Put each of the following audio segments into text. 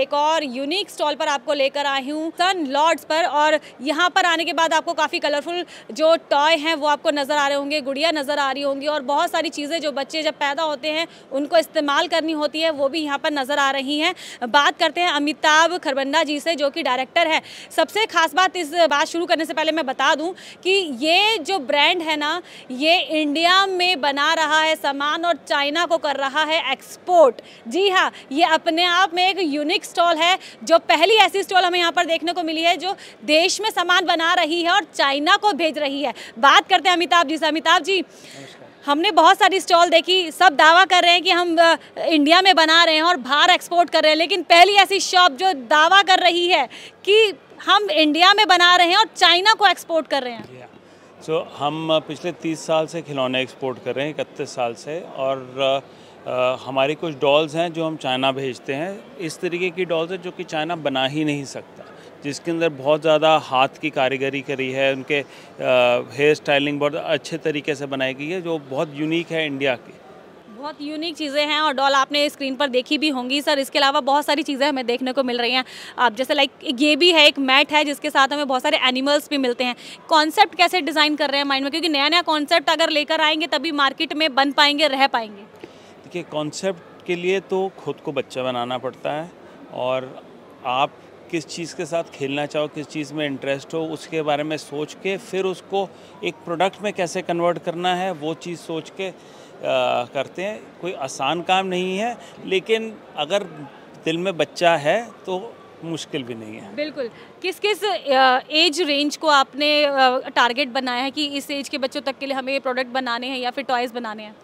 एक और unique stall पर आपको लेकर आई हूँ, सन लॉर्ड्स पर। और यहाँ पर आने के बाद आपको काफ़ी कलरफुल जो टॉय हैं वो आपको नज़र आ रहे होंगे, गुड़िया नज़र आ रही होंगी और बहुत सारी चीज़ें जो बच्चे जब पैदा होते हैं उनको इस्तेमाल करनी होती है वो भी यहाँ पर नज़र आ रही हैं। बात करते हैं अमिताभ खरबंदा जी से, जो कि डायरेक्टर है। सबसे खास बात, इस बात शुरू करने से पहले मैं बता दूं कि ये जो ब्रांड है ना, ये इंडिया में बना रहा है सामान और चाइना को कर रहा है एक्सपोर्ट। जी हाँ, ये अपने आप में एक यूनिक स्टॉल है, जो पहली ऐसी स्टॉल हमें यहाँ पर देखने को मिली है जो देश में सामान बना रही है और चाइना को भेज रही है। बात करते हैं अमिताभ जी से। अमिताभ जी, हमने बहुत सारी स्टॉल देखी, सब दावा कर रहे हैं कि हम इंडिया में बना रहे हैं और बाहर एक्सपोर्ट कर रहे हैं, लेकिन पहली ऐसी शॉप जो दावा कर रही है कि हम इंडिया में बना रहे हैं और चाइना को एक्सपोर्ट कर रहे हैं। हम पिछले 30 साल से खिलौने एक्सपोर्ट कर रहे हैं, 31 साल से। और हमारी कुछ डॉल्स हैं जो हम चाइना भेजते हैं। इस तरीके की डॉल्स हैं जो कि चाइना बना ही नहीं सकता, जिसके अंदर बहुत ज़्यादा हाथ की कारीगरी करी है, उनके हेयर स्टाइलिंग बहुत अच्छे तरीके से बनाई गई है, जो बहुत यूनिक है इंडिया की। बहुत यूनिक चीज़ें हैं और डॉल आपने स्क्रीन पर देखी भी होंगी सर। इसके अलावा बहुत सारी चीज़ें हमें देखने को मिल रही हैं। आप जैसे लाइक ये भी है, एक मैट है जिसके साथ हमें बहुत सारे एनिमल्स भी मिलते हैं। कॉन्सेप्ट कैसे डिज़ाइन कर रहे हैं माइंड में, क्योंकि नया नया कॉन्सेप्ट अगर लेकर आएंगे तभी मार्केट में बन पाएंगे, रह पाएंगे। देखिए, कॉन्सेप्ट के लिए तो खुद को बच्चा बनाना पड़ता है और आप किस चीज़ के साथ खेलना चाहो, किस चीज़ में इंटरेस्ट हो, उसके बारे में सोच के फिर उसको एक प्रोडक्ट में कैसे कन्वर्ट करना है वो चीज़ सोच के करते हैं। कोई आसान काम नहीं है, लेकिन अगर दिल में बच्चा है तो मुश्किल भी नहीं है। बिल्कुल। किस किस एज रेंज को आपने टारगेट बनाया है कि इस एज के बच्चों तक के लिए हमें ये प्रोडक्ट बनाने हैं या फिर टॉयज़ बनाने हैं?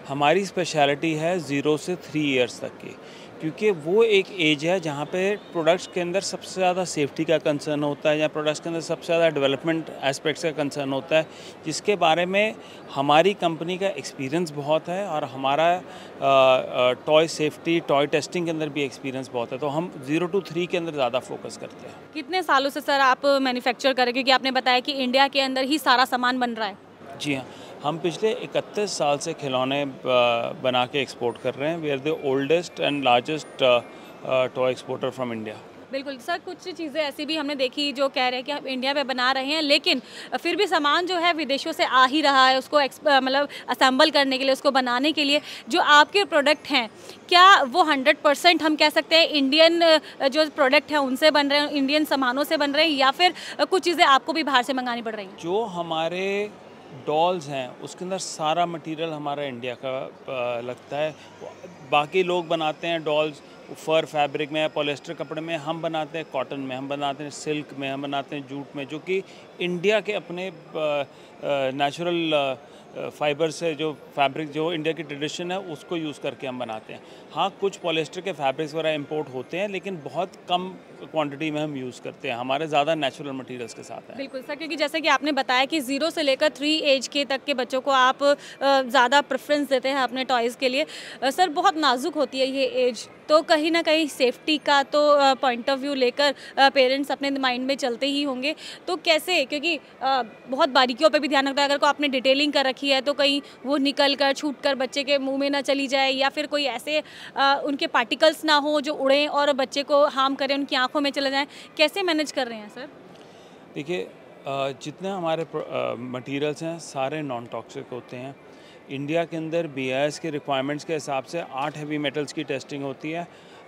हमारी स्पेशलिटी है 0 से 3 इयर्स तक की, क्योंकि वो एक एज है जहाँ पे प्रोडक्ट्स के अंदर सबसे ज़्यादा सेफ्टी का कंसर्न होता है, या प्रोडक्ट्स के अंदर सबसे ज़्यादा डेवलपमेंट एस्पेक्ट्स का कंसर्न होता है, जिसके बारे में हमारी कंपनी का एक्सपीरियंस बहुत है और हमारा टॉय सेफ्टी, टॉय टेस्टिंग के अंदर भी एक्सपीरियंस बहुत है। तो हम 0 to 3 के अंदर ज़्यादा फोकस करते हैं। कितने सालों से सर आप मैन्युफैक्चर करें, क्योंकि आपने बताया कि इंडिया के अंदर ही सारा सामान बन रहा है? जी हाँ, हम पिछले 31 साल से खिलौने बना के एक्सपोर्ट कर रहे हैं। We are the oldest and largest toy exporter from India. बिल्कुल सर, कुछ चीज़ें ऐसी भी हमने देखी जो कह रहे हैं कि हम इंडिया में बना रहे हैं, लेकिन फिर भी सामान जो है विदेशों से आ ही रहा है, उसको मतलब असेंबल करने के लिए, उसको बनाने के लिए। जो आपके प्रोडक्ट हैं, क्या वो 100% हम कह सकते हैं इंडियन जो प्रोडक्ट हैं उनसे बन रहे हैं, इंडियन सामानों से बन रहे हैं, या फिर कुछ चीज़ें आपको भी बाहर से मंगानी पड़ रही हैं? जो हमारे डॉल्स हैं उसके अंदर सारा मटेरियल हमारा इंडिया का लगता है। बाकी लोग बनाते हैं डॉल्स फर फैब्रिक में, पॉलिएस्टर कपड़े में, हम बनाते हैं कॉटन में, हम बनाते हैं सिल्क में, हम बनाते हैं जूट में, जो कि इंडिया के अपने नेचुरल फाइबर से जो फैब्रिक, जो इंडिया की ट्रेडिशन है उसको यूज़ करके हम बनाते हैं। हाँ, कुछ पॉलिएस्टर के फैब्रिक्स वगैरह इंपोर्ट होते हैं, लेकिन बहुत कम क्वांटिटी में हम यूज़ करते हैं। हमारे ज़्यादा नेचुरल मटेरियल्स के साथ है। बिल्कुल सर, क्योंकि जैसे कि आपने बताया कि 0 से लेकर 3 एज के तक के बच्चों को आप ज़्यादा प्रेफरेंस देते हैं अपने टॉयज़ के लिए। सर, बहुत नाजुक होती है ये एज, तो कहीं ना कहीं सेफ्टी का तो पॉइंट ऑफ व्यू लेकर पेरेंट्स अपने माइंड में चलते ही होंगे। तो कैसे, क्योंकि बहुत बारीकियों पे भी ध्यान रखता है, अगर को आपने डिटेलिंग कर रखी है तो कहीं वो निकल कर छूट कर बच्चे के मुंह में ना चली जाए, या फिर कोई ऐसे उनके पार्टिकल्स ना हो जो उड़ें और बच्चे को हार्म करें, उनकी आंखों में चले जाएं। कैसे मैनेज कर रहे हैं सर? देखिए, जितने हमारे मटेरियल्स हैं सारे नॉन टॉक्सिक होते हैं। इंडिया के अंदर BIS के रिक्वायरमेंट्स के हिसाब से 8 हैवी मेटल्स की टेस्टिंग होती है।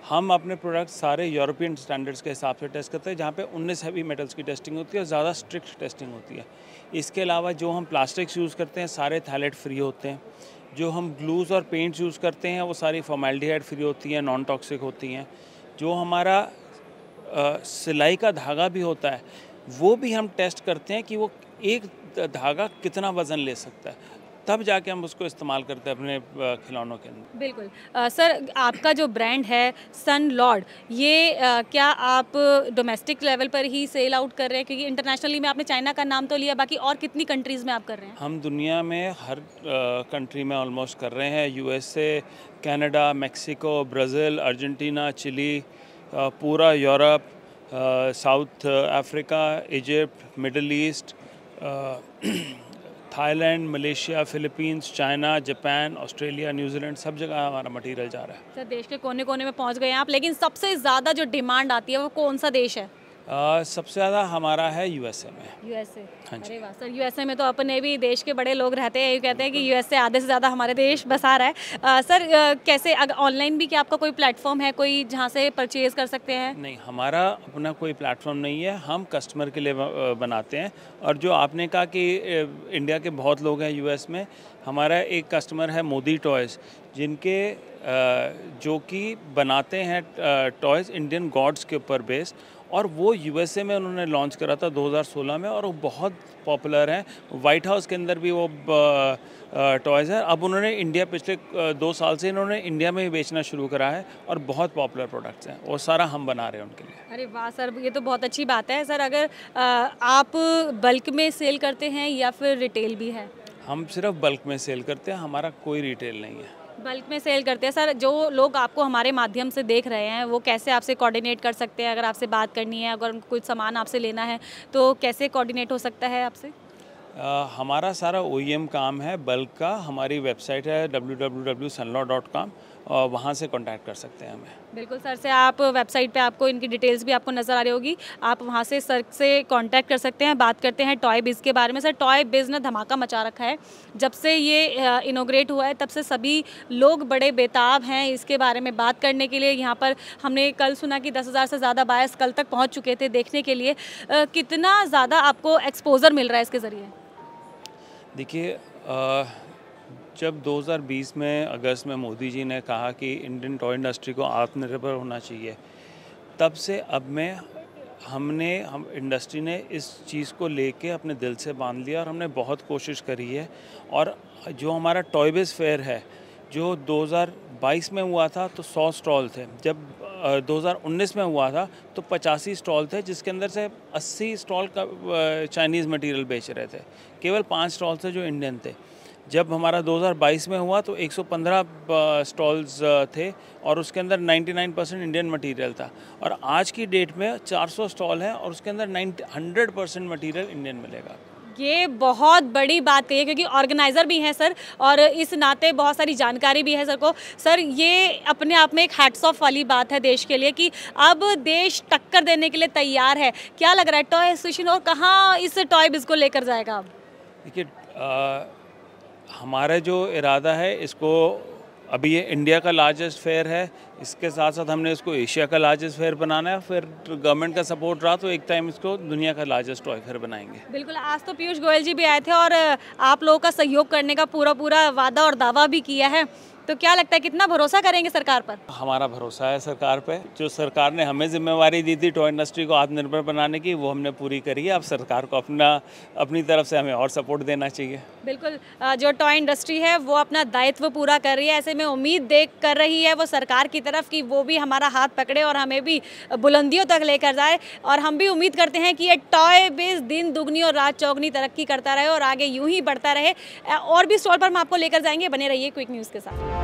हम अपने प्रोडक्ट सारे यूरोपियन स्टैंडर्ड्स के हिसाब से टेस्ट करते हैं, जहाँ पे 19 हैवी मेटल्स की टेस्टिंग होती है और ज़्यादा स्ट्रिक्ट टेस्टिंग होती है। इसके अलावा जो हम प्लास्टिक्स यूज़ करते हैं सारे थैलेट फ्री होते हैं। जो हम ग्लूज़ और पेंट्स यूज़ करते हैं वो सारी फॉर्मेल्डिहाइड फ्री होती हैं, नॉन टॉक्सिक होती हैं। जो हमारा सिलाई का धागा भी होता है वो भी हम टेस्ट करते हैं कि वो एक धागा कितना वज़न ले सकता है, तब जाके हम उसको इस्तेमाल करते हैं अपने खिलौनों के अंदर। बिल्कुल। सर, आपका जो ब्रांड है सन लॉर्ड, ये क्या आप डोमेस्टिक लेवल पर ही सेल आउट कर रहे हैं, क्योंकि इंटरनेशनली में आपने चाइना का नाम तो लिया, बाकी और कितनी कंट्रीज़ में आप कर रहे हैं? हम दुनिया में हर कंट्री में ऑलमोस्ट कर रहे हैं। USA, Canada, Mexico, Brazil, Argentina, Chile, पूरा Europe, South Africa, Egypt, Middle East, Thailand, Malaysia, Philippines, China, Japan, Australia, New Zealand, सब जगह हमारा मटेरियल जा रहा है। सर देश के कोने कोने में पहुंच गए हैं आप, लेकिन सबसे ज़्यादा जो डिमांड आती है वो कौन सा देश है? सबसे ज़्यादा हमारा है यूएसए में। यूएसए। हाँ जी। अरे वाह सर, यूएसए में तो अपने भी देश के बड़े लोग रहते हैं, ये कहते हैं कि यूएसए आधे से ज़्यादा हमारे देश बसा रहा है। सर कैसे अगर ऑनलाइन भी क्या आपका कोई प्लेटफॉर्म है कोई जहाँ से परचेज कर सकते हैं? नहीं, हमारा अपना कोई प्लेटफॉर्म नहीं है, हम कस्टमर के लिए बनाते हैं। और जो आपने कहा कि इंडिया के बहुत लोग हैं यूएस में, हमारा एक कस्टमर है मोदी टॉयज़, जिनके जो कि बनाते हैं टॉयज़ इंडियन गॉड्स के ऊपर बेस्ड, और वो यूएसए में उन्होंने लॉन्च करा था 2016 में, और वो बहुत पॉपुलर हैं। वाइट हाउस के अंदर भी वो टॉयज़ है। अब उन्होंने इंडिया पिछले 2 साल से इन्होंने इंडिया में ही बेचना शुरू करा है, और बहुत पॉपुलर प्रोडक्ट्स हैं, वो सारा हम बना रहे हैं उनके लिए। अरे वाह सर, ये तो बहुत अच्छी बात है। सर अगर आप बल्क में सेल करते हैं या फिर रिटेल भी है? हम सिर्फ बल्क में सेल करते हैं, हमारा कोई रिटेल नहीं है। बल्क में सेल करते हैं। सर जो लोग आपको हमारे माध्यम से देख रहे हैं वो कैसे आपसे कोऑर्डिनेट कर सकते हैं? अगर आपसे बात करनी है, अगर उनको कुछ सामान आपसे लेना है तो कैसे कोऑर्डिनेट हो सकता है आपसे? हमारा सारा OEM काम है बल्क का। हमारी वेबसाइट है www.sunlaw.com, और वहाँ से कांटेक्ट कर सकते हैं हमें। बिल्कुल सर से आप वेबसाइट पे आपको इनकी डिटेल्स भी आपको नज़र आ रही होगी, आप वहाँ से सर से कांटेक्ट कर सकते हैं। बात करते हैं टॉय बिज़ के बारे में। सर टॉय बिज़ ने धमाका मचा रखा है, जब से ये इनोग्रेट हुआ है तब से सभी लोग बड़े बेताब हैं इसके बारे में बात करने के लिए। यहाँ पर हमने कल सुना कि 10,000 से ज़्यादा बायर्स कल तक पहुँच चुके थे देखने के लिए। कितना ज़्यादा आपको एक्सपोजर मिल रहा है इसके ज़रिए? देखिए, जब 2020 में अगस्त में मोदी जी ने कहा कि इंडियन टॉय इंडस्ट्री को आत्मनिर्भर होना चाहिए, तब से अब में हम इंडस्ट्री ने इस चीज़ को लेके अपने दिल से बांध लिया, और हमने बहुत कोशिश करी है। और जो हमारा टॉय बिज़ फेयर है, जो 2022 में हुआ था तो 100 स्टॉल थे, जब 2019 में हुआ था तो 85 स्टॉल थे, जिसके अंदर से 80 स्टॉल का चाइनीज़ मटेरियल बेच रहे थे, केवल 5 स्टॉल थे जो इंडियन थे। जब हमारा 2022 में हुआ तो 115 स्टॉल्स थे, और उसके अंदर 99% इंडियन मटेरियल था। और आज की डेट में 400 स्टॉल हैं, और उसके अंदर 100% मटेरियल इंडियन मिलेगा। ये बहुत बड़ी बात कही है, क्योंकि ऑर्गेनाइज़र भी हैं सर, और इस नाते बहुत सारी जानकारी भी है सर को। सर ये अपने आप में एक हैट्स ऑफ वाली बात है देश के लिए कि अब देश टक्कर देने के लिए तैयार है। क्या लग रहा है टॉय एसोसिएशन और कहाँ इस टॉय बिज़ को लेकर जाएगा अब? देखिए, हमारा जो इरादा है, इसको अभी ये इंडिया का लार्जेस्ट फेयर है, इसके साथ साथ हमने इसको एशिया का लार्जेस्ट फेयर बनाना है। फिर गवर्नमेंट का सपोर्ट रहा तो एक टाइम इसको दुनिया का लार्जेस्ट टॉय फेयर बनाएंगे। बिल्कुल, आज तो पीयूष गोयल जी भी आए थे और आप लोगों का सहयोग करने का पूरा वादा और दावा भी किया है, तो क्या लगता है कितना भरोसा करेंगे सरकार पर? हमारा भरोसा है सरकार पे। जो सरकार ने हमें जिम्मेवारी दी थी टॉय इंडस्ट्री को आत्मनिर्भर बनाने की, वो हमने पूरी करी है। अब सरकार को अपनी तरफ से हमें और सपोर्ट देना चाहिए। बिल्कुल, जो टॉय इंडस्ट्री है वो अपना दायित्व पूरा कर रही है, ऐसे में उम्मीद कर रही है वो सरकार की तरफ कि वो भी हमारा हाथ पकड़े और हमें भी बुलंदियों तक लेकर जाए। और हम भी उम्मीद करते हैं कि ये टॉय बिज़ दिन दुगनी और रात चौगनी तरक्की करता रहे और आगे यूं ही बढ़ता रहे। और भी स्टॉल पर हम आपको लेकर जाएंगे, बने रहिए क्विक न्यूज़ के साथ।